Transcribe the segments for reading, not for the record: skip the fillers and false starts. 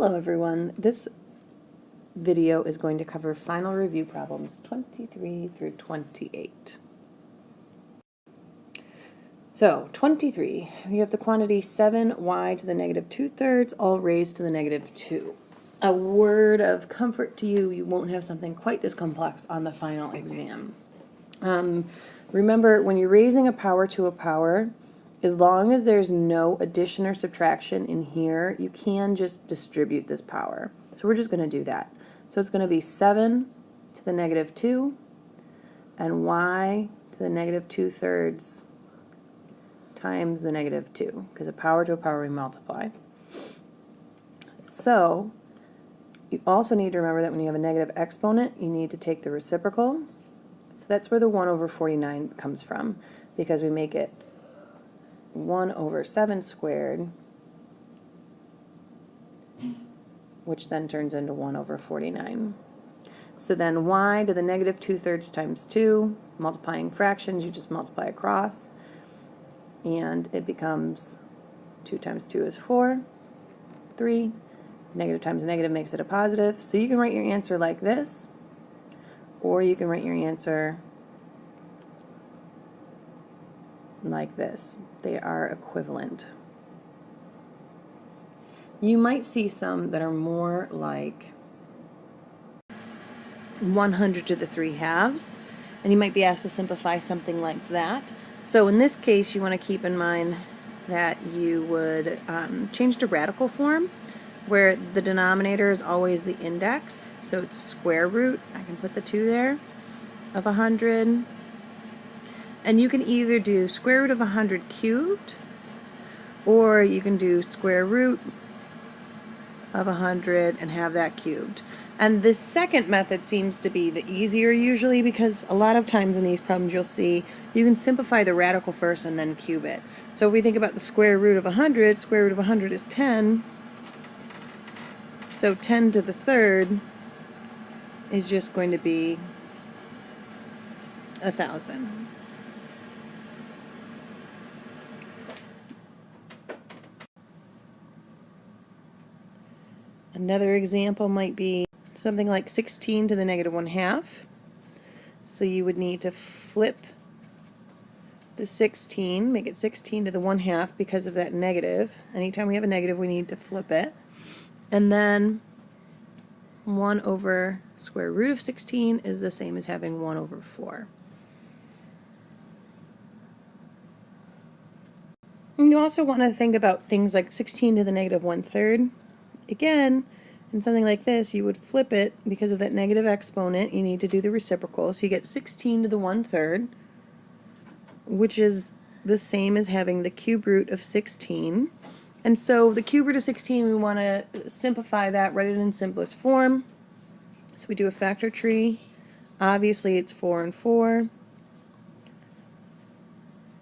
Hello everyone. This video is going to cover final review problems 23 through 28. So 23, we have the quantity 7y to the negative 2/3 all raised to the negative 2. A word of comfort to you, you won't have something quite this complex on the final exam. Remember, when you're raising a power to a power, as long as there's no addition or subtraction in here, you can just distribute this power. So we're just going to do that. So it's going to be 7 to the negative 2 and y to the negative 2/3 times the negative 2, because a power to a power we multiply. So you also need to remember that when you have a negative exponent, you need to take the reciprocal. So that's where the 1/49 comes from, because we make it 1/7 squared, which then turns into 1/49. So then y to the negative 2/3 times 2, multiplying fractions, you just multiply across, and it becomes 2 times 2 is 4, 3, negative times negative makes it a positive. So you can write your answer like this, or you can write your answer like this. They are equivalent. You might see some that are more like 100 to the 3/2, and you might be asked to simplify something like that. So in this case, you want to keep in mind that you would change to radical form, where the denominator is always the index. So it's a square root. I can put the 2 there, of 100. And you can either do square root of 100 cubed, or you can do square root of 100 and have that cubed. And this second method seems to be the easier usually, because a lot of times in these problems you'll see you can simplify the radical first and then cube it. So if we think about the square root of 100, square root of 100 is 10. So 10 to the 3rd is just going to be 1,000. Another example might be something like 16 to the negative 1/2. So you would need to flip the 16, make it 16 to the 1/2 because of that negative. Anytime we have a negative, we need to flip it. And then 1 over square root of 16 is the same as having 1/4. And you also want to think about things like 16 to the negative 1/3. Again, in something like this, you would flip it because of that negative exponent. You need to do the reciprocal. So you get 16 to the 1/3, which is the same as having the cube root of 16. And so the cube root of 16, we want to simplify that, write it in simplest form. So we do a factor tree. Obviously it's 4 and 4,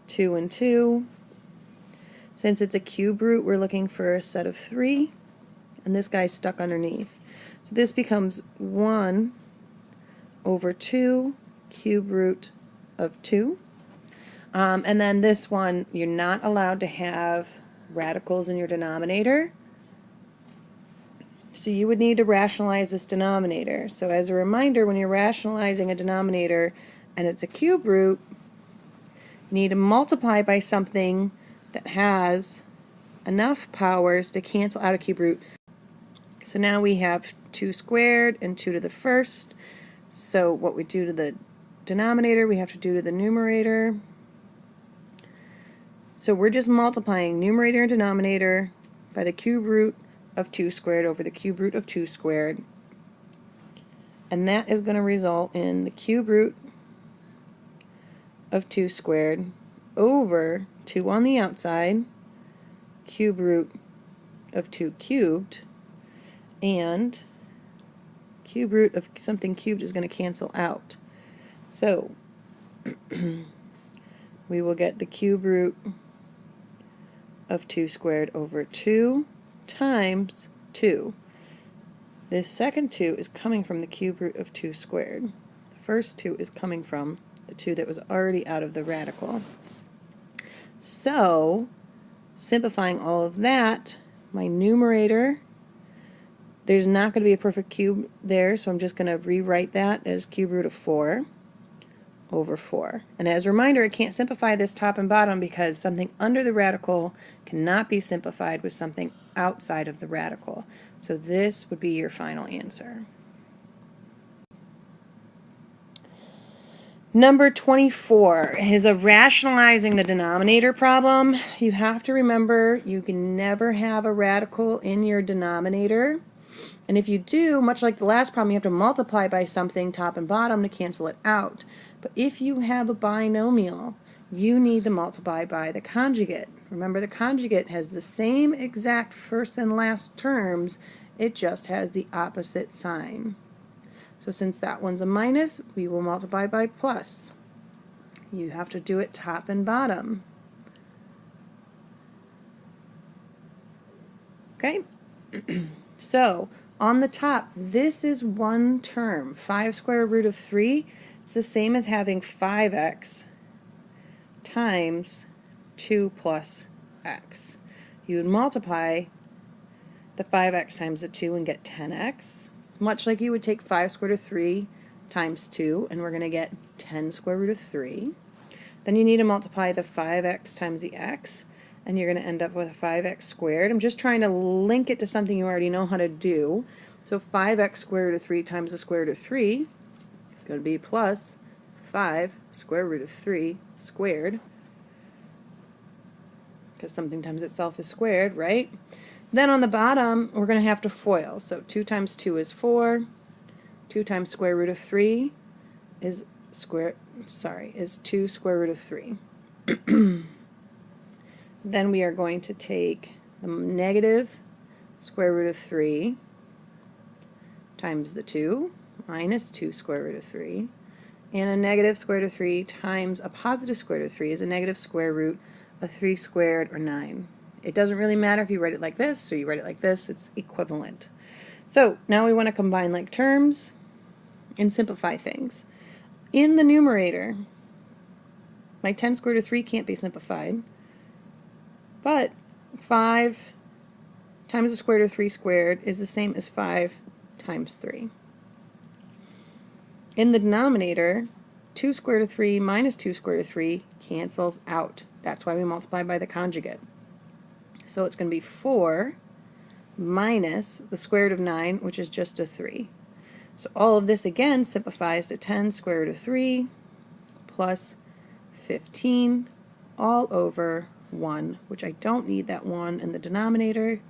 2 and 2. Since it's a cube root, we're looking for a set of 3, and this guy's stuck underneath. So this becomes 1/2 cube root of 2. And then this one, you're not allowed to have radicals in your denominator. So you would need to rationalize this denominator. So as a reminder, when you're rationalizing a denominator and it's a cube root, you need to multiply by something that has enough powers to cancel out a cube root. So now we have 2 squared and 2 to the 1st. So what we do to the denominator, we have to do to the numerator. So we're just multiplying numerator and denominator by the cube root of 2 squared over the cube root of 2 squared. And that is going to result in the cube root of 2 squared over 2 on the outside, cube root of 2 cubed, and cube root of something cubed is going to cancel out. So we will get the cube root of 2 squared over 2 times 2. This second 2 is coming from the cube root of 2 squared. The first 2 is coming from the 2 that was already out of the radical. So simplifying all of that, my numerator There's not going to be a perfect cube there, so I'm just going to rewrite that as cube root of 4 over 4. And as a reminder, I can't simplify this top and bottom because something under the radical cannot be simplified with something outside of the radical. So this would be your final answer. Number 24 is a rationalizing the denominator problem. You have to remember you can never have a radical in your denominator. And if you do, much like the last problem, you have to multiply by something top and bottom to cancel it out. But if you have a binomial, you need to multiply by the conjugate. Remember, the conjugate has the same exact first and last terms, it just has the opposite sign. So since that one's a minus, we will multiply by plus. You have to do it top and bottom. Okay? So on the top, this is one term, 5 square root of 3. It's the same as having 5x times 2 plus x. You would multiply the 5x times the 2 and get 10x. Much like you would take 5 square root of 3 times 2, and we're going to get 10 square root of 3. Then you need to multiply the 5x times the x, and you're going to end up with a 5x squared. I'm just trying to link it to something you already know how to do. So 5x square root of 3 times the square root of 3 is going to be plus 5 square root of 3 squared, because something times itself is squared, right? Then on the bottom, we're going to have to FOIL. So 2 times 2 is 4. 2 times square root of 3 is 2 square root of 3. Then we are going to take the negative square root of 3 times the 2 minus 2 square root of 3. And a negative square root of 3 times a positive square root of 3 is a negative square root of 3 squared, or 9. It doesn't really matter if you write it like this or you write it like this, it's equivalent. So now we want to combine like terms and simplify things. In the numerator, my 10 square root of 3 can't be simplified, but 5 times the square root of 3 squared is the same as 5 times 3. In the denominator, 2 square root of 3 minus 2 square root of 3 cancels out. That's why we multiply by the conjugate. So it's going to be 4 minus the square root of 9, which is just a 3. So all of this again simplifies to 10 square root of 3 plus 15 all over 1, which I don't need that 1 in the denominator.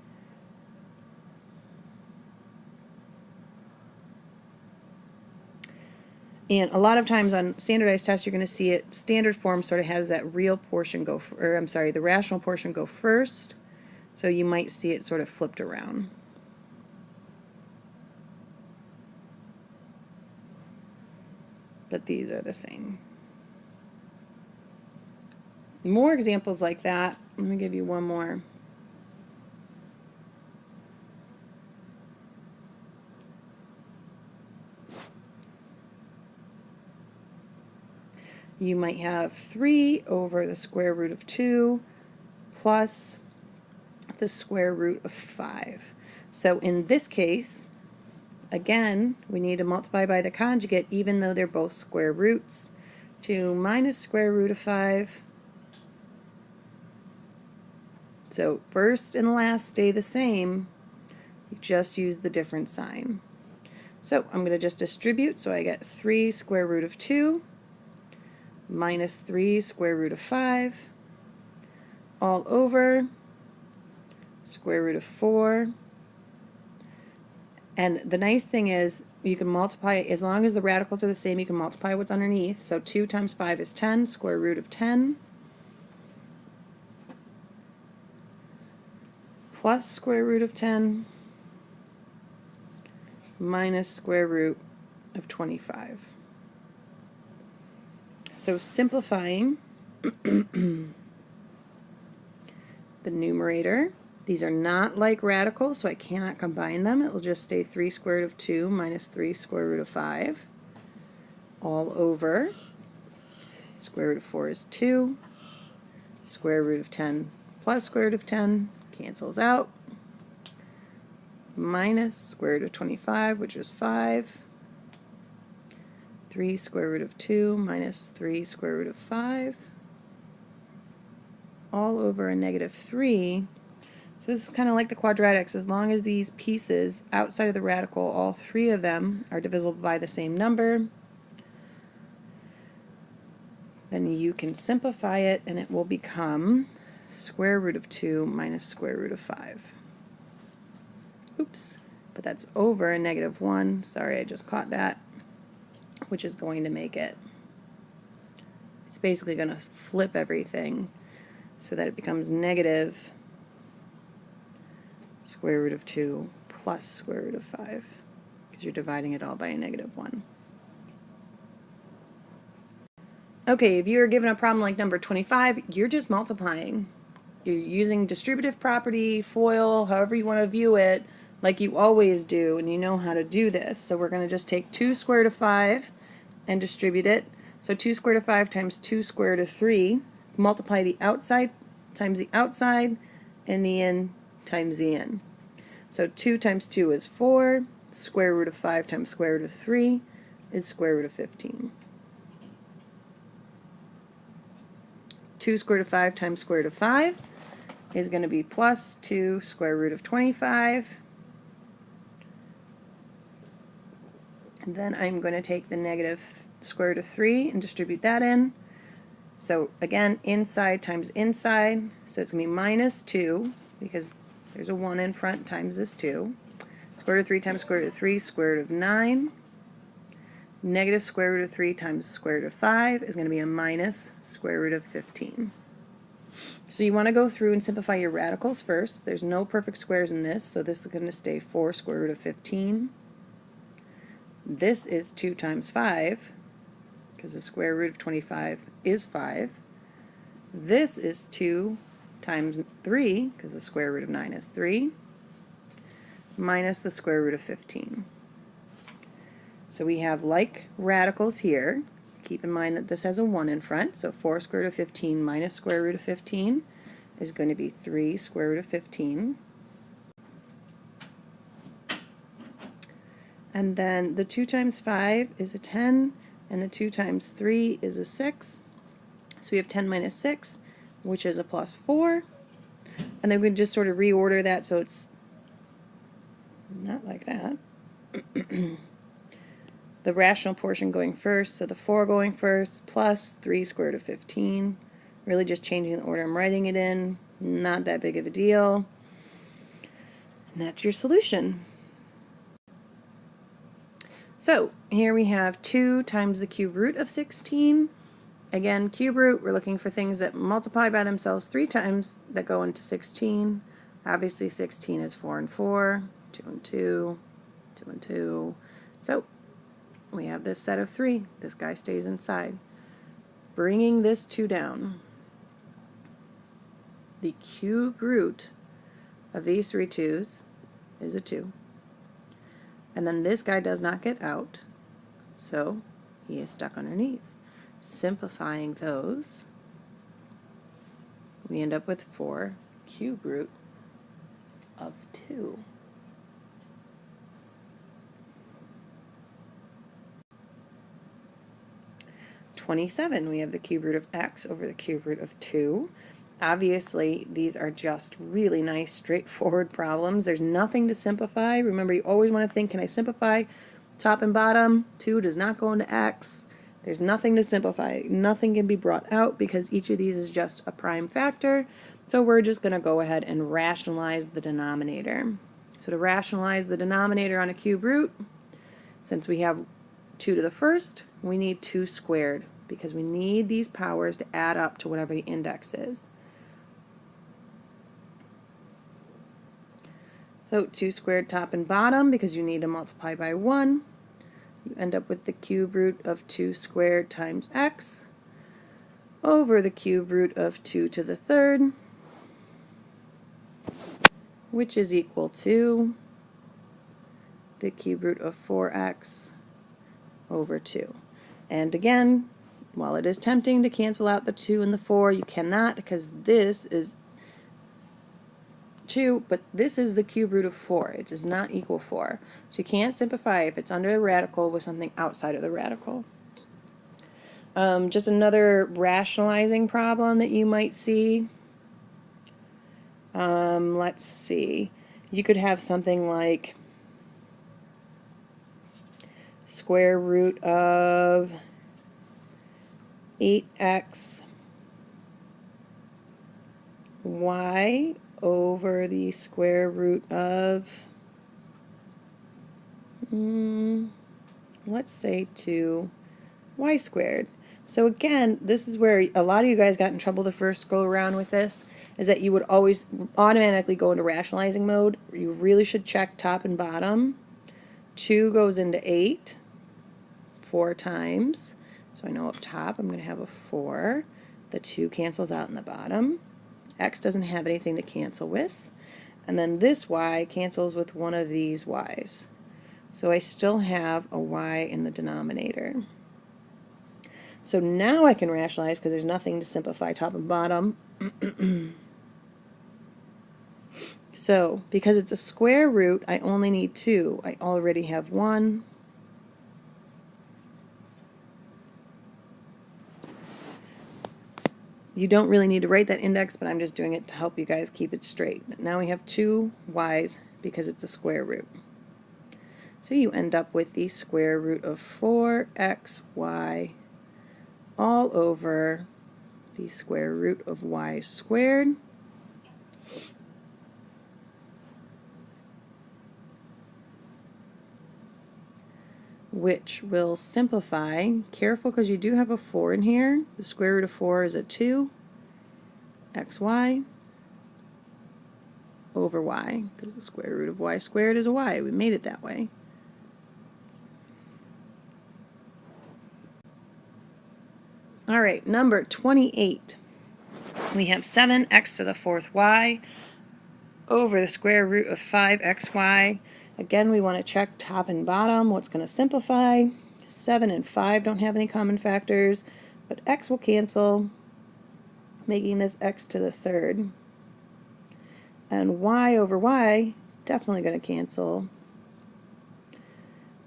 And a lot of times on standardized tests, you're going to see it, standard form sort of has that real portion go, the rational portion go first. So you might see it sort of flipped around. But these are the same. More examples like that. Let me give you one more. You might have 3 over the square root of 2 plus the square root of 5. So in this case, again, we need to multiply by the conjugate even though they're both square roots. 2 minus square root of 5. So first and last stay the same. You just use the different sign. So I'm going to just distribute, so I get 3 square root of 2 minus 3 square root of 5 all over square root of 4. And the nice thing is you can multiply, as long as the radicals are the same, you can multiply what's underneath. So 2 times 5 is 10, square root of 10 plus square root of 10 minus square root of 25. So simplifying the numerator, these are not like radicals, so I cannot combine them. It will just stay 3 square root of 2 minus 3 square root of 5 all over square root of 4 is 2, square root of 10 plus square root of 10 cancels out, minus square root of 25, which is 5. 3 square root of 2 minus 3 square root of 5, all over a negative 3. So this is kind of like the quadratics. As long as these pieces outside of the radical, all three of them, are divisible by the same number, then you can simplify it and it will become square root of 2 minus square root of 5. Oops, but that's over a negative 1. Sorry, I just caught that, which is going to make it, it's basically going to flip everything so that it becomes negative square root of 2 plus square root of 5, because you're dividing it all by a negative 1. Okay, if you are given a problem like number 25, you're just multiplying. You're using distributive property, FOIL, however you want to view it, like you always do, and you know how to do this. So we're going to just take 2 square root of 5 and distribute it. So 2 square root of 5 times 2 square root of 3, multiply the outside times the outside, and the in times the in. So 2 times 2 is 4, square root of 5 times square root of 3 is square root of 15. 2 square root of 5 times square root of 5 is going to be plus 2 square root of 25. And then I'm going to take the negative square root of 3 and distribute that in. So again, inside times inside, so it's going to be minus 2, because there's a 1 in front times this 2. Square root of 3 times square root of 3, square root of 9. Negative square root of 3 times square root of 5 is going to be a minus square root of 15. So you want to go through and simplify your radicals first. There's no perfect squares in this, so this is going to stay 4 square root of 15. This is 2 times 5, because the square root of 25 is 5. This is 2 times 3, because the square root of 9 is 3, minus the square root of 15. So we have like radicals here. Keep in mind that this has a 1 in front, so 4 square root of 15 minus square root of 15 is going to be 3 square root of 15. And then the 2 times 5 is a 10, and the 2 times 3 is a 6. So we have 10 minus 6, which is a plus 4. And then we can just sort of reorder that so it's not like that. The rational portion going first, so the 4 going first, plus 3 square root of 15. Really just changing the order I'm writing it in. Not that big of a deal. And that's your solution. So here we have 2 times the cube root of 16. Again, cube root, we're looking for things that multiply by themselves 3 times that go into 16. Obviously 16 is 4 and 4, 2 and 2, 2 and 2. So we have this set of 3. This guy stays inside. Bringing this 2 down. The cube root of these 3 2's is a 2. And then this guy does not get out, so he is stuck underneath. Simplifying those, we end up with 4 cube root of 2. We have the cube root of x over the cube root of 2. Obviously, these are just really nice, straightforward problems. There's nothing to simplify. Remember, you always want to think, can I simplify top and bottom? 2 does not go into x. There's nothing to simplify. Nothing can be brought out because each of these is just a prime factor. So we're just going to go ahead and rationalize the denominator. So to rationalize the denominator on a cube root, since we have 2 to the first, we need 2 squared because we need these powers to add up to whatever the index is. So 2 squared top and bottom, because you need to multiply by 1. You end up with the cube root of 2 squared times x over the cube root of 2 to the third, which is equal to the cube root of 4x over 2. And again, while it is tempting to cancel out the 2 and the 4, you cannot, because this is 2, but this is the cube root of 4. It does not equal 4. So you can't simplify if it's under the radical with something outside of the radical. Just another rationalizing problem that you might see. Let's see. You could have something like square root of 8x y over the square root of, let's say 2y squared. So again, this is where a lot of you guys got in trouble the first go around with this, is that you would always automatically go into rationalizing mode. You really should check top and bottom. 2 goes into 8 4 times. So I know up top I'm going to have a 4. The 2 cancels out in the bottom. X doesn't have anything to cancel with. And then this y cancels with one of these y's. So I still have a y in the denominator. So now I can rationalize because there's nothing to simplify top and bottom. So because it's a square root, I only need 2. I already have 1. You don't really need to write that index, but I'm just doing it to help you guys keep it straight. Now we have 2 y's because it's a square root. So you end up with the square root of 4xy all over the square root of y squared, which will simplify. Careful because you do have a 4 in here. The square root of 4 is a 2 xy over y, because the square root of y squared is a y. We made it that way. All right, number 28. We have 7x to the 4th y over the square root of 5xy. Again, we want to check top and bottom. What's going to simplify? 7 and 5 don't have any common factors, but x will cancel, making this x to the 3rd. And y over y is definitely going to cancel.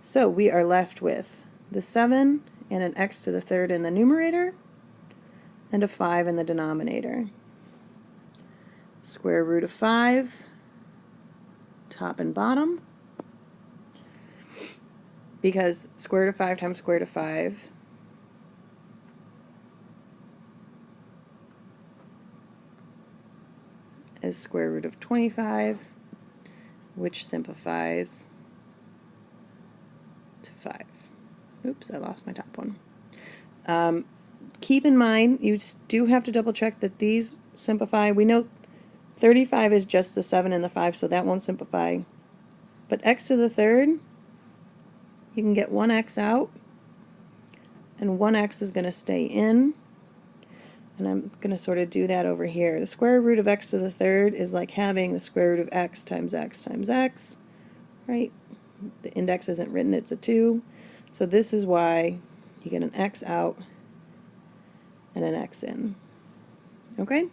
So we are left with the 7 and an x to the 3rd in the numerator, and a 5 in the denominator. Square root of 5, top and bottom, because square root of 5 times square root of 5 is square root of 25, which simplifies to 5. Oops, I lost my top one. Keep in mind, you do have to double check that these simplify. We know 35 is just the 7 and the 5, so that won't simplify. But x to the 3rd, you can get 1x out, and 1x is going to stay in. And I'm going to sort of do that over here. The square root of x to the 3rd is like having the square root of x times x times x, right? The index isn't written, it's a 2. So this is why you get an x out and an x in. Okay?